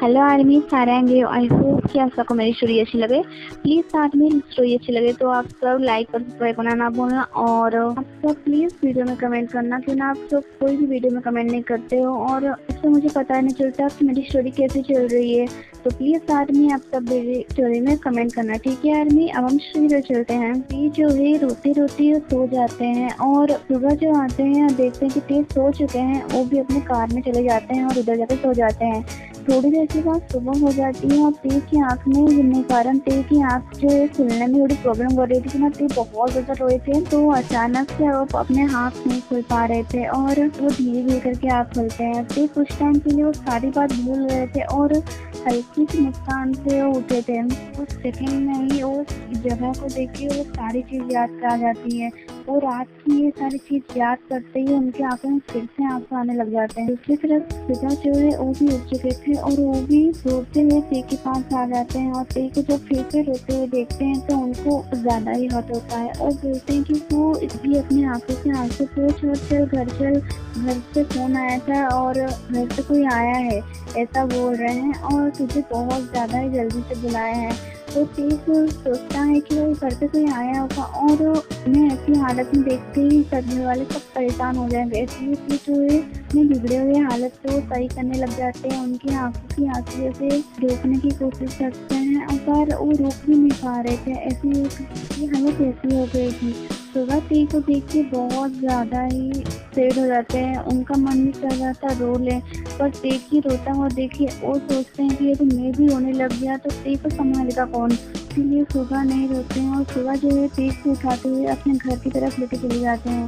Hello army, सारे आएंगे। I hope कि आप सबको मेरी स्टोरी अच्छी लगे। प्लीज़ साथ में स्टोरी अच्छी लगे तो आप सब लाइक और सब्सक्राइब करना ना भूलना, और आप सब प्लीज़ वीडियो में कमेंट करना, क्यों ना आप सब कोई भी वीडियो में कमेंट नहीं करते हो और इससे मुझे पता नहीं चलता कि मेरी स्टोरी कैसे चल रही है। तो प्लीज़ साथ में आप सब मेरी स्टोरी में कमेंट करना, ठीक है आर्मी। अब हम स्टोरी पर चलते हैं। ये जो है रोते रोते सो जाते हैं और सुबह जो आते हैं देखते हैं कि तेज सो चुके हैं। वो भी अपने कार में चले जाते हैं और उधर जाकर सो जाते हैं। थोड़ी देर के बाद सुबह हो जाती है और तेज की आंख में गिरने के कारण तेज की आंख जो है खुलने में थोड़ी प्रॉब्लम हो रही थी ना, तेज बहुत ज़्यादा रोए थे। तो अचानक से वो अपने हाथ नहीं खुल पा रहे थे और वो धीरे धीरे करके आँख खुलते हैं। तेज कुछ टाइम के लिए वो सारी बात भूल गए थे और हल्की सी मुस्कान से वो उठे थे। उस सेकंड में ही उस जगह को देख के वो सारी चीज़ याद आ जाती है। वो रात की ये सारी चीज़ याद करते ही उनकी आंखों में फिर से आंसू आने लग जाते हैं। दूसरी तरफ पिता जो है वो भी उठ चुके थे और वो भी रोते हुए ते के पास आ जाते हैं और ते को जब फिर से रोते हुए देखते हैं तो उनको ज्यादा ही हर्ट होता है और बोलते हैं कि वो भी अपनी आंखों से आंसू पोंछ और चल, घर से फोन आया था और घर से कोई आया है ऐसा बोल रहे हैं और तुझे बहुत ज्यादा ही जल्दी से बुलाया है। तो तेज सोचता है कि वो घर पे कोई आया होगा और उन्हें ऐसी हालत में देखते ही घर वाले सब परेशान हो जाएंगे। इसलिए तेज जो है अपनी बिगड़े हुए हालत से वो सही करने लग जाते हैं। उनकी आंखों की आंसू से रोकने की कोशिश करते हैं पर वो रोक भी नहीं पा रहे थे। ऐसी हालत ऐसी हो गई थी। सुबह तेज को देख के बहुत ज़्यादा ही सैड हो जाते हैं। उनका मन भी कर रहा था रो ले, पर तेज की रोता हुआ देखे वो सोचते हैं कि यदि मैं भी रोने लग गया तो तेज को संभालेगा कौन। इसीलिए सुबह नहीं रोते हैं और सुबह जो है तेज को उठाते हुए अपने घर की तरफ लेके चले जाते हैं।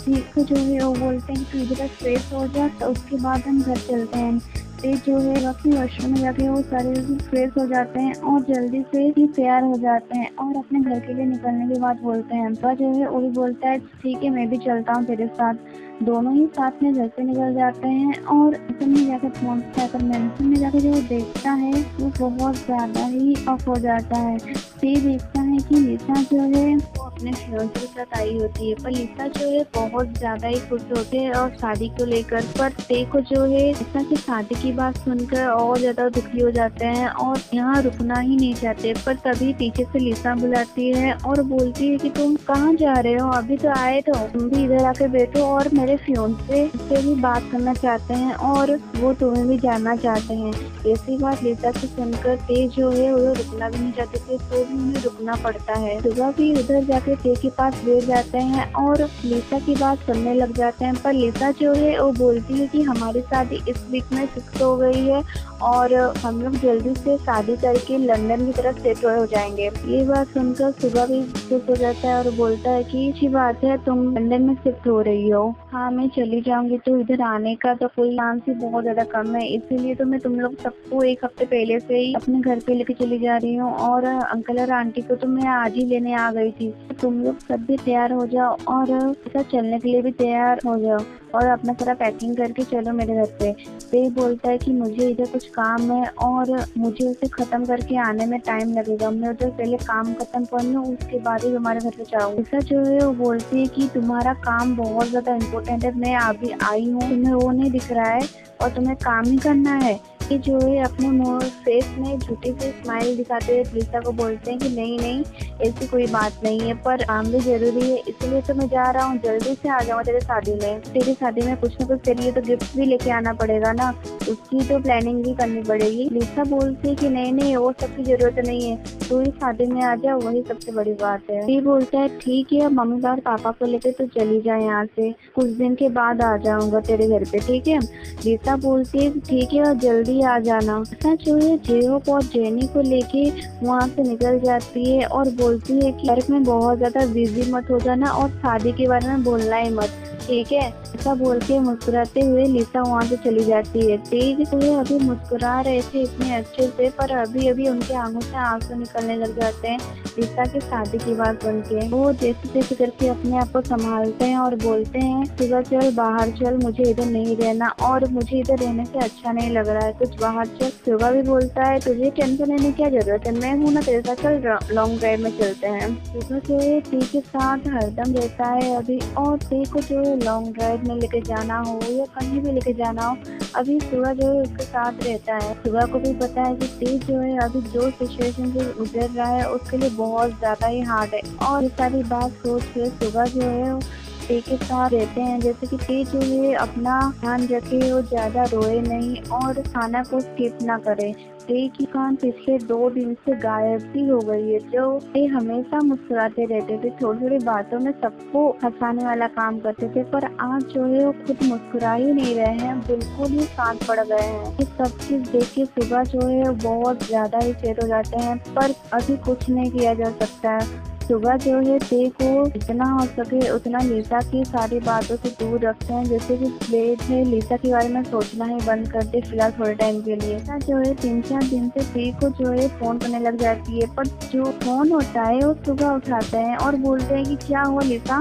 तेज को जो है वो बोलते हैं कि तू इधर फ्रेश हो जा, तो उसके बाद हम घर चलते हैं। तेज जो है अपने वॉशरूम में जाके वो सारे फ्रेश हो जाते हैं और जल्दी से ही तैयार हो जाते हैं और अपने घर के लिए निकलने की बात बोलते हैं। वह जो है वो भी बोलता है ठीक है मैं भी चलता हूँ तेरे साथ। दोनों ही साथ में घर से निकल जाते हैं और किचन में जाकर पहुंचकर मेंशन में जाकर जो देखता है वो बहुत ज्यादा ही ऑफ हो जाता है। ते देखता है कि लिसा जो है वो अपने फियांसे के साथ आई होती है, पर लिसा जो है बहुत ज्यादा ही खुश होते हैं और शादी को लेकर। पर ते को जो है लिसा की शादी की बात सुनकर और ज्यादा दुखी हो जाते हैं और यहाँ रुकना ही नहीं चाहते। पर तभी पीछे से लिसा बुलाती है और बोलती है कि तुम कहाँ जा रहे हो, अभी तो आए तो तुम भी इधर आके बैठो और मेरे फियांसे से भी बात करना चाहते हैं और वो तुम्हें भी जानना चाहते हैं। ऐसी बात लिसा से सुनकर ते जो है वो रुकना भी नहीं चाहते थे, तो भी उन्हें रुकना पड़ता है। सुबह भी उधर जाके ते के पास बैठ जाते हैं और लिसा की बात सुनने लग जाते हैं। पर लिसा जो है वो बोलती है कि हमारी शादी इस वीक में फिक्स हो गई है और हम लोग जल्दी से शादी करके लंदन की तरफ सेटल हो जाएंगे। ये बात सुनकर सुबह भी खुश हो जाता है और बोलता है कि अच्छी बात है तुम लंदन में शिफ्ट हो रही हो। हाँ मैं चली जाऊंगी, तो इधर आने का तो कोई चांस ही बहुत ज्यादा कम है, इसीलिए तो मैं तुम लोग सबको एक हफ्ते पहले से ही अपने घर पे लेके चली जा रही हूँ और अंकल और आंटी को तो मैं आज ही लेने आ गई थी। तो तुम लोग सब भी तैयार हो जाओ और चलने के लिए भी तैयार हो जाओ और अपना सारा पैकिंग करके चलो मेरे घर पे। ते बोलता है कि मुझे इधर कुछ काम है और मुझे उसे खत्म करके आने में टाइम लगेगा, मैं उधर पहले काम खत्म कर लूँ उसके बाद ही तुम्हारे घर पे जाऊँ। ऐसा जो है वो बोलती है कि तुम्हारा काम बहुत ज्यादा इम्पोर्टेंट है, मैं अभी आई हूँ, तुम्हें वो नहीं दिख रहा है और तुम्हें काम ही करना है। ये जो है अपने मुंह फेस में झूठी सी स्माइल दिखाते हुए लिसा को बोलते हैं कि नहीं नहीं ऐसी कोई बात नहीं है, पर काम भी जरूरी है, इसलिए तो मैं जा रहा हूँ, जल्दी से आ जाऊँ तेरे शादी में। तेरी शादी में कुछ न कुछ तेरे लिए तो गिफ्ट भी लेके आना पड़ेगा ना, उसकी तो प्लानिंग भी करनी पड़ेगी। लिसा बोलती है कि नहीं नहीं वो सब की जरूरत नहीं है, तू ही शादी में आ जा, वही सबसे बड़ी बात है। ये बोलता है ठीक है मम्मी और पापा को लेकर तो चली जाए यहाँ से, कुछ दिन के बाद आ जाऊंगा तेरे घर पे, ठीक है। लिसा बोलती है ठीक है और जल्दी आ जाना। ऐसा जो है जेहोप और जेनी को लेके वहाँ से निकल जाती है और बोलती है कि वर्क में बहुत ज्यादा बिजी मत हो जाना और शादी के बारे में बोलना ही मत, ठीक है। ऐसा बोल के मुस्कुराते हुए लिसा वहाँ से चली जाती है। तेज तो अभी मुस्कुरा रहे थे इतने अच्छे से, पर अभी अभी उनके आंखों से आंसू निकलने लग जाते हैं लिसा की शादी की बात सुन के। वो जैसे तैसे करके अपने आप को संभालते हैं और बोलते हैं सुबह चल बाहर चल, मुझे इधर नहीं रहना और मुझे इधर रहने से अच्छा नहीं लग रहा है, कुछ बाहर चल। सुगा भी बोलता है तुझे टेंशन लेने की क्या जरूरत है, मैं हूँ ना तेरे साथ, चल लॉन्ग ड्राइव में चलते हैं। सुगा जो है टी के साथ हरदम रहता है अभी, और टी को जो है लॉन्ग ड्राइव में लेके जाना हो या कहीं भी लेके जाना हो, अभी सुगा जो है उसके साथ रहता है। सुगा को भी पता है कि टी जो है अभी जो सिचुएशन से गुजर रहा है उसके लिए बहुत ज्यादा ही हार्ड है, और ये सारी बात सोच के सुगा जो है टी के साथ रहते हैं, जैसे कि टी जो है अपना ध्यान रखे, वो ज्यादा रोए नहीं और खाना को स्किप ना करे। टी की कान पिछले 2 दिन से गायब सी हो गई है। जो टी हमेशा मुस्कुराते रहते थे, थोड़ी थोड़ी बातों में सबको हंसाने वाला काम करते थे, पर आज जो है वो खुद मुस्कुरा ही नहीं रहे हैं, बिल्कुल ही शांत पड़ गए हैं। ये सब चीज देख के सुगा जो है बहुत ज्यादा ही सैड हो जाते हैं, पर अभी कुछ नहीं किया जा सकता है। सुगा जो है टी को जितना हो सके उतना लिसा की सारी बातों से दूर रखते हैं, जैसे कि प्लेट है लिसा के बारे में सोचना ही बंद कर दे फिलहाल थोड़े टाइम के लिए। लिसा जो है 3-4 दिन से टी को जो है फोन करने लग जाती है, पर जो फोन होता है वो सुगा उठाते हैं और बोलते हैं कि क्या हुआ लिसा,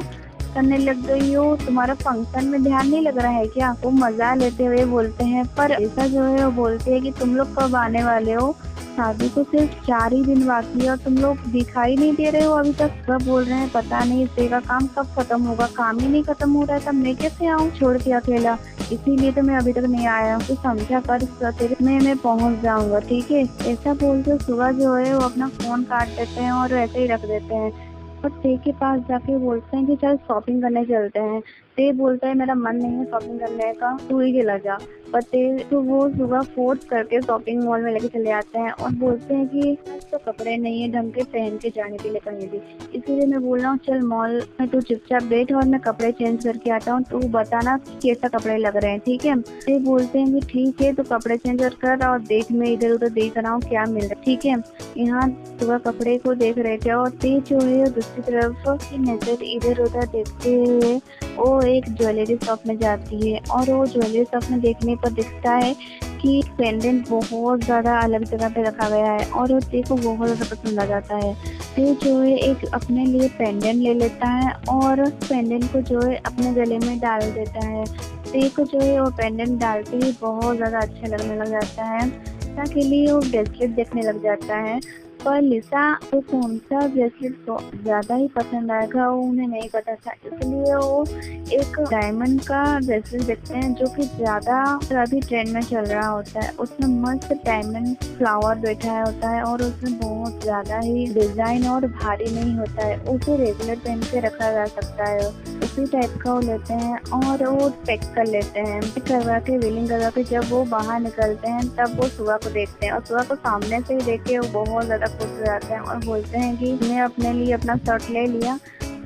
करने लग गई हो, तुम्हारा फंक्शन में ध्यान नहीं लग रहा है क्या। वो मजा लेते हुए बोलते हैं, पर लिसा जो है वो बोलती है कि तुम लोग कब आने वाले हो, शादी को सिर्फ 4 ही दिन बाकी है और तुम लोग दिखाई नहीं दे रहे हो अभी तक। सब बोल रहे हैं पता नहीं इससे का काम कब खत्म होगा, काम ही नहीं खत्म हो रहा है, तब मैं कैसे आऊँ छोड़ के अकेला, इसीलिए तो मैं अभी तक नहीं आया हूँ, तो समझा कर तेरे में मैं पहुँच जाऊंगा, ठीक है। ऐसा बोलकर सुगा जो है वो अपना फोन काट देते हैं और ऐसे ही रख देते हैं, और टे के पास जाके बोलते हैं कि चल शॉपिंग करने चलते हैं। टे बोलता है मेरा मन नहीं है शॉपिंग करने का, तू ही चला जा, पर टे तो वो सुबह फोर्स करके शॉपिंग मॉल में लेके चले आते हैं और बोलते हैं कि तो कपड़े नहीं है ढंग के पहन के जाने के लिए कहीं भी, इसीलिए मैं बोल रहा हूँ चल मॉल में तू चुपचाप बैठ और मैं कपड़े चेंज करके आता हूँ, तू बताना कैसा कपड़े लग रहे हैं, ठीक है। टे बोलते हैं कि ठीक है, तो कपड़े चेंज कर और देख, मैं इधर उधर देख रहा हूँ क्या मिल रहा है, ठीक है। यहाँ सुबह कपड़े को देख रहे थे और टे जो है दूसरी तरफ की नजर इधर उधर देखते हुए वो एक ज्वेलरी शॉप में जाती है, और वो ज्वेलरी शॉप में देखने पर दिखता है कि पेंडेंट बहुत ज़्यादा अलग जगह पे रखा गया है, और वो टे को बहुत ज़्यादा पसंद आ जाता है। टे जो है एक अपने लिए पेंडेंट ले लेता है और पेंडेंट को जो है अपने गले में डाल देता है। टे को जो है वो पेंडेंट डालते ही बहुत ज़्यादा अच्छा लगने लग जाता है, लिसा के लिए वो ब्रेसलेट देखने लग जाता है, पर लिसा को कौन सा ब्रेसलेट तो ज़्यादा ही पसंद आएगा वो उन्हें नहीं पता था, इसलिए वो एक डायमंड का ब्रेसलेट देखते हैं जो कि ज़्यादा अभी ट्रेंड में चल रहा होता है। उसमें मस्त डायमंड फ्लावर बैठा होता है और उसमें बहुत ज़्यादा ही डिजाइन और भारी नहीं होता है, उसे रेगुलर पहन के रखा जा सकता है। उसी टाइप का वो लेते हैं और वो पैक कर लेते हैं, करवा के व्हीलिंग करवा के जब वो बाहर निकलते हैं तब वो सुगा को देखते हैं, और सुगा को सामने से ही देख के वो बहुत ज़्यादा खुश हो जाते हैं और बोलते हैं कि मैं अपने लिए अपना शर्ट ले लिया।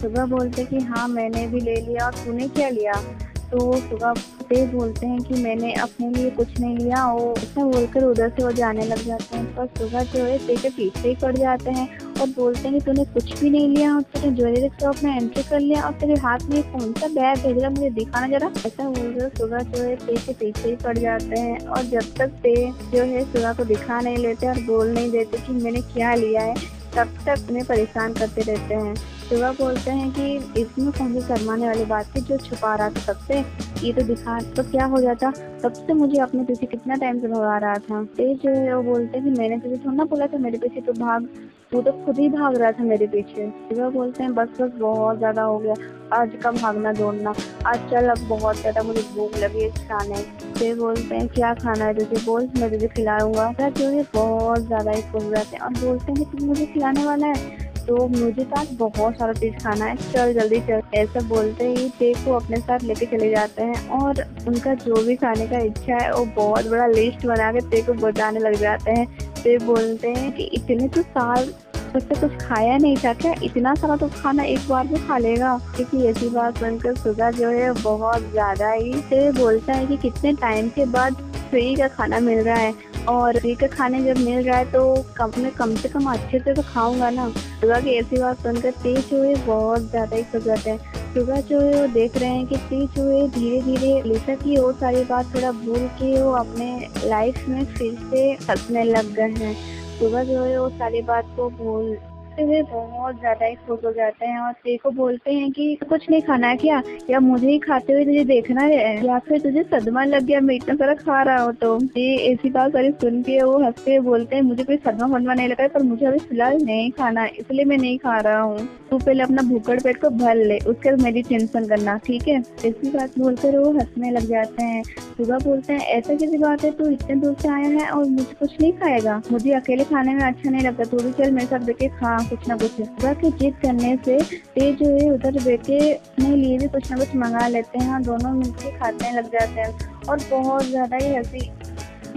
सुगा बोलते हैं कि हाँ मैंने भी ले लिया, और तूने क्या लिया। तो सुगा ते बोलते हैं कि मैंने अपने लिए कुछ नहीं लिया, वो ऐसा बोलकर उधर से वो जाने लग जाते हैं, पर सुगा जो है ते के पीछे ही पड़ जाते हैं और बोलते हैं कि तूने कुछ भी नहीं लिया और तूने ज्वेलरी शॉप में एंट्री कर लिया और तेरे हाथ में कौन सा बैग है, जरा मुझे दिखाना जरा। ऐसा बोलकर सुगा जो है ते के पीछे ही पड़ जाते हैं, और जब तक ते जो है सुगा को दिखा नहीं लेते और बोल नहीं देते कि मैंने क्या लिया है, तब तक उन्हें परेशान करते रहते हैं। सुगा बोलते हैं कि इसमें कौन सी शर्माने वाली बात थी, जो छुपा रहा था सबसे, ये तो दिखा तो क्या हो जाता, तब से मुझे अपने पीछे कितना टाइम से भगा रहा था। तेज जो है वो बोलते हैं कि मैंने तुझे थोड़ा ना बोला था मेरे पीछे तो भाग, तू तो खुद ही भाग रहा था मेरे पीछे। सुगा बोलते हैं बस बस बहुत ज्यादा हो गया, आज का भागना दौड़ना, आज चल अब बहुत ज्यादा मुझे भूख लगी है खाने। ते बोलते हैं क्या खाना है तुझे, बोल मैं तुझे खिलाऊंगा। जो है बहुत ज्यादा ही खुश रहते हैं और बोलते हैं कि तू मुझे खिलाने वाला है, तो मुझे तो आज बहुत सारा चीज खाना है, चल जल्दी चल। ऐसा बोलते ही ते को अपने साथ लेके चले जाते हैं और उनका जो भी खाने का इच्छा है वो बहुत बड़ा लिस्ट बना के ते को बताने लग जाते हैं। ते बोलते हैं कि इतने तो साल तक कुछ खाया नहीं था क्या, इतना सारा तो खाना एक बार में खा लेगा। क्योंकि ऐसी बात सुनकर सुगा जो है बहुत ज्यादा ही ते बोलता है कि कितने टाइम के बाद फ्री का खाना मिल रहा है, और फ्री का खाने जब मिल रहा है तो कम से कम अच्छे से तो खाऊंगा ना। सुगा की ऐसी बात सुनकर ते जो है बहुत ज्यादा ही खुश जाते हैं। सुगा जो है वो देख रहे हैं कि ते जो है धीरे धीरे लिसा की वो सारी बात थोड़ा भूल के वो अपने लाइफ में फिर से हंसने लग गए हैं। सुगा जो है वो सारी बात को भूल देखते हुए बहुत ज्यादा ही खुश हो जाते हैं और ते को बोलते हैं कि कुछ नहीं खाना है क्या, या मुझे ही खाते हुए तुझे देखना है, या फिर तुझे सदमा लग गया मैं इतना सारा खा रहा हूँ। तो ये ऐसी बात सारी सुन के वो हंसते हुए बोलते हैं मुझे कोई सदमा फदमा नहीं लगा है, पर मुझे अभी फिलहाल नहीं खाना है, इसलिए मैं नहीं खा रहा हूँ। तू पहले अपना भूखड़ पेट को भर ले, उसके बाद मेरी टेंशन करना, ठीक है। ऐसी बात बोलकर वो हंसने लग जाते हैं। सुगा बोलते हैं ऐसा कैसी बात है, तू इतने दूर से आया है और मुझे कुछ नहीं खाएगा, मुझे अकेले खाने में अच्छा नहीं लगता, तू भी चल मेरे साथ बैठ के खा कुछ ना कुछ। सुगा की जिद करने से ते जो है उधर बैठ के अपने लिए भी कुछ ना कुछ मंगा लेते हैं और दोनों मिलकर खाने लग जाते हैं और बहुत ज्यादा ही हंसी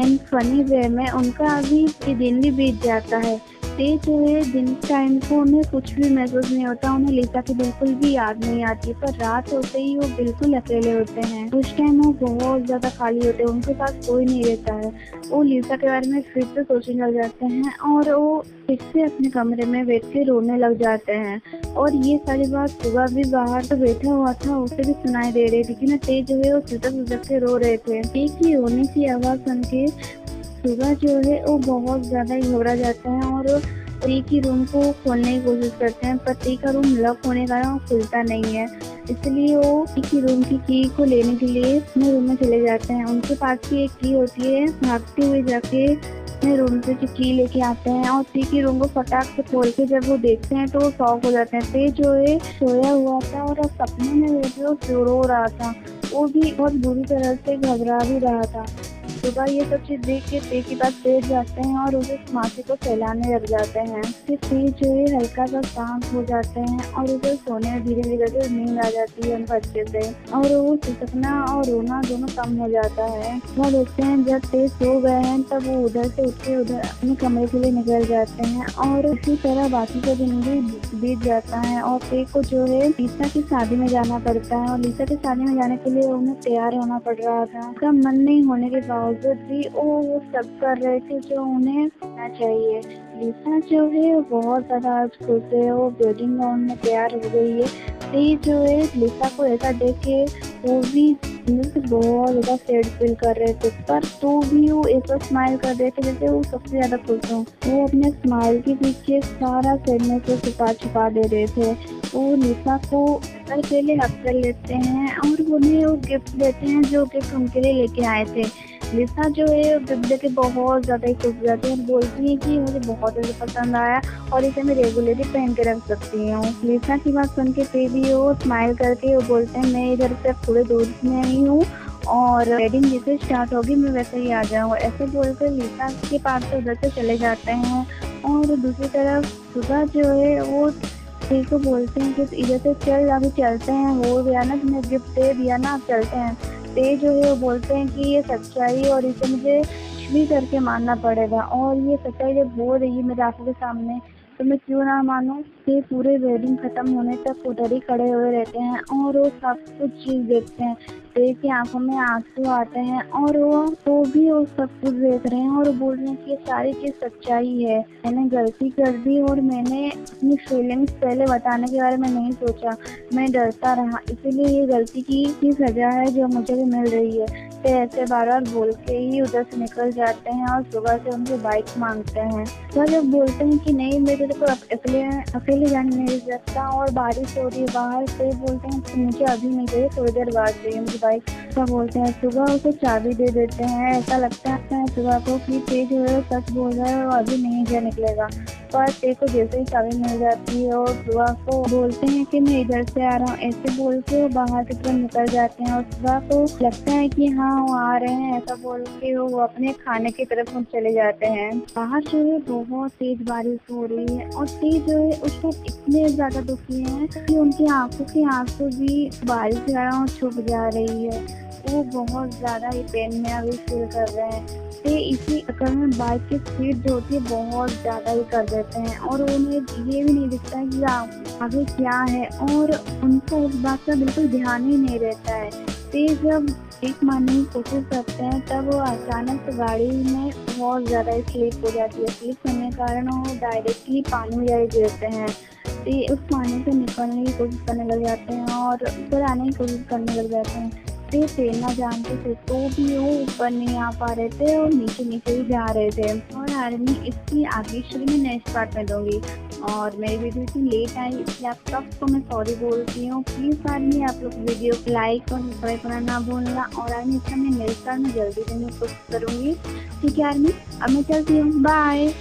एंड फनी वे में उनका अभी ये दिन भी बीत जाता है। ते जो है दिन टाइम को उन्हें कुछ भी महसूस नहीं होता, उन्हें लिसा की बिल्कुल भी याद नहीं आती, पर रात होते ही वो बिल्कुल अकेले होते हैं। उस टाइम वो बहुत ज्यादा खाली होते हैं, उनके पास कोई नहीं रहता है। वो लिसा के बारे में फिर से सोचने लग जाते हैं और वो फिर से अपने कमरे में बैठ के रोने लग जाते हैं। और ये सारी बात सुबह भी बाहर तो बैठा हुआ था उसे भी सुनाई दे रही थी कि ना ते जो है वो सुधक के रो रहे थे। एक ही रोने की आवाज सुन के सुबह जो है वो बहुत ज्यादा ही घबरा जाता है और टी की रूम को खोलने की कोशिश करते हैं, पर टी का रूम लॉक होने का कारण खुलता नहीं है, इसलिए वो टी की रूम की की को लेने के लिए अपने रूम में चले जाते हैं। उनके पास भी एक की होती है, भागते हुए जाके अपने रूम से की लेके आते हैं और टी की रूम को फटाक से खोल के जब वो देखते हैं तो वो शॉक हो जाते हैं। ते जो है सोया हुआ था और सपने में बैठे रो रहा था, वो भी बहुत बुरी तरह से घबरा भी रहा था। सुबह ये सब चीज देख के ते के पास बैठ जाते हैं और उसे माथे को फैलाने लग जाते हैं। फिर ते जो है हल्का सा शांत हो जाते हैं और उसे सोने में धीरे धीरे करके नींद आ जाती है उनको अच्छे से और वो सिसकना और रोना दोनों कम हो जाता है। वह देखते हैं जब ते सो गए हैं तब वो उधर से उठ के उधर अपने कमरे के लिए निकल जाते हैं और इसी तरह बाकी का दिन भी बीत जाता है और ते को जो है लिसा की शादी में जाना पड़ता है और लिसा की शादी में जाने के लिए उन्हें तैयार होना पड़ रहा था। उसका मन नहीं होने के बावजूद भी वो सब कर रहे थे जो उन्हें करना चाहिए। लिसा जो है वो बहुत ज्यादा आज खुश है, वो वेडिंग गाउन में तैयार हो गई है। ते जो है लिसा को ऐसा देख के वो भी बहुत ज्यादा सैड फील कर रहे थे, पर तो भी वो ऐसा स्माइल कर रहे थे जैसे वो सबसे ज्यादा खुश हो। वो अपने स्माइल के पीछे सारा सैडनेस को छुपा दे रहे थे। वो लिसा को के लिए हक कर लेते हैं और उन्हें वो गिफ्ट देते हैं जो गिफ्ट उनके लिए लेके आए थे। लिसा जो है गिफ्ट देके बहुत ज्यादा ही खुश हो जाती है और बोलती है कि मुझे बहुत ज्यादा पसंद आया और इसे मैं रेगुलरली पहन के रख सकती हूँ। लिसा की बात सुन के पे भी वो स्माइल करके वो बोलते हैं मैं इधर से थोड़े दूर में आई हूँ और वेडिंग जैसे स्टार्ट होगी मैं वैसे ही आ जाऊँ। ऐसे बोलकर लिसा के पास से उधर से चले जाते हैं और दूसरी तरफ सुबह जो है वो ते को बोलते हैं कि इधर से चल अभी चलते हैं, हो गया ना तुमने गिफ्ट दे दिया ना अब चलते हैं। ते जो है वो बोलते हैं कि ये सच्चाई और इसे मुझे कुछ भी करके मानना पड़ेगा और ये सच्चाई जब हो रही है मेरे आंखों के सामने तो मैं क्यों ना मानूं। ते पूरे वेडिंग खत्म होने तक उधर ही खड़े हुए रहते हैं और वो सब कुछ चीज देखते हैं। ते की आंखों में आंसू आते हैं और वो भी वो सब कुछ देख रहे हैं और बोल रहे हैं कि ये सारी चीज सच्चाई है, मैंने गलती कर दी और मैंने अपनी फीलिंग्स पहले बताने के बारे में नहीं सोचा, मैं डरता रहा, इसीलिए ये गलती की सजा है जो मुझे भी मिल रही है। ते ऐसे बार बार बोल के ही उधर से निकल जाते हैं और सुबह से उनसे बाइक मांगते हैं। वह जब बोलते हैं कि नहीं मेरे को अकेले जाने नहीं सकता और बारिश हो रही है बाहर, से बोलते हैं कि मुझे अभी नहीं चाहिए, थोड़ी देर बाद चाहिए मुझे बाइक। तो बोलते हैं सुबह उसे चाबी दे देते हैं। ऐसा लगता है सुबह को कि ते जो है सच बोल रहा है और अभी नहीं जा निकलेगा, पर ते को जैसे ही चाबी मिल जाती है और सुबह को बोलते हैं कि मैं इधर से आ रहा हूँ, ऐसे बोल के वो बाहर की तरफ निकल जाते हैं और सुबह को लगता है कि हाँ वो आ रहे हैं, ऐसा बोल के वो अपने खाने की तरफ चले जाते हैं। बाहर जो है बहुत तेज बारिश हो रही है और ते जो है उस वक्त इतने ज्यादा दुखी हैं कि उनकी आंखों के आंसू भी बारिश के कारण छुप जा रही है। वो बहुत ज्यादा ही पेन में अभी फील कर रहे हैं। ते इसी चक्कर में बाइक की स्पीड जो होती है बहुत ज्यादा ही कर देते हैं और उन्हें ये भी नहीं दिखता है कि आगे क्या है और उनको उस बात का बिल्कुल ध्यान ही नहीं रहता है। ते जब ब्रेक मारने की कोशिश करते हैं तब वो अचानक से गाड़ी में बहुत ज्यादा स्लिप हो जाती है। स्लिप होने के कारण वो डायरेक्टली पानी में जाके गिरते हैं। ते उस पानी से निकलने की कोशिश करने लग जाते हैं और ऊपर आने की कोशिश करने लग जाते हैं। छोटे थे, ना जानते थे, तो भी वो ऊपर नहीं आ पा रहे थे और नीचे ही जा रहे थे। और आर्मी इसकी आगे स्टोरी मैं नेक्स्ट पार्ट में दूंगी। और मेरी वीडियो इतनी लेट आई इसलिए आप सबको मैं सॉरी बोलती हूँ। प्लीज़ आर्मी आप लोग वीडियो को लाइक और सब्सक्राइब करना ना भूलना। और आर्मी इसका मैं नेक्स्ट पार्ट में जल्दी देने की कोशिश करूँगी। ठीक है आर्मी, अब मैं चलती हूँ, बाय।